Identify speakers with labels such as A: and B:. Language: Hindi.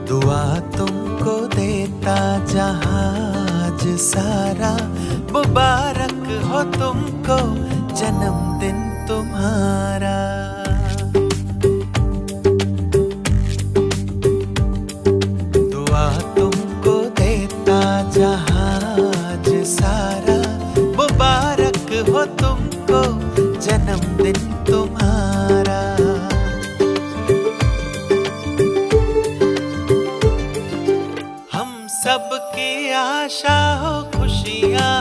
A: दुआ तुमको देता जहाज सारा, मुबारक हो तुमको जन्मदिन तुम्हारा। दुआ तुमको देता जहाज सारा, मुबारक हो तुमको जन्मदिन तुम्हारा। सबकी आशा हो खुशियाँ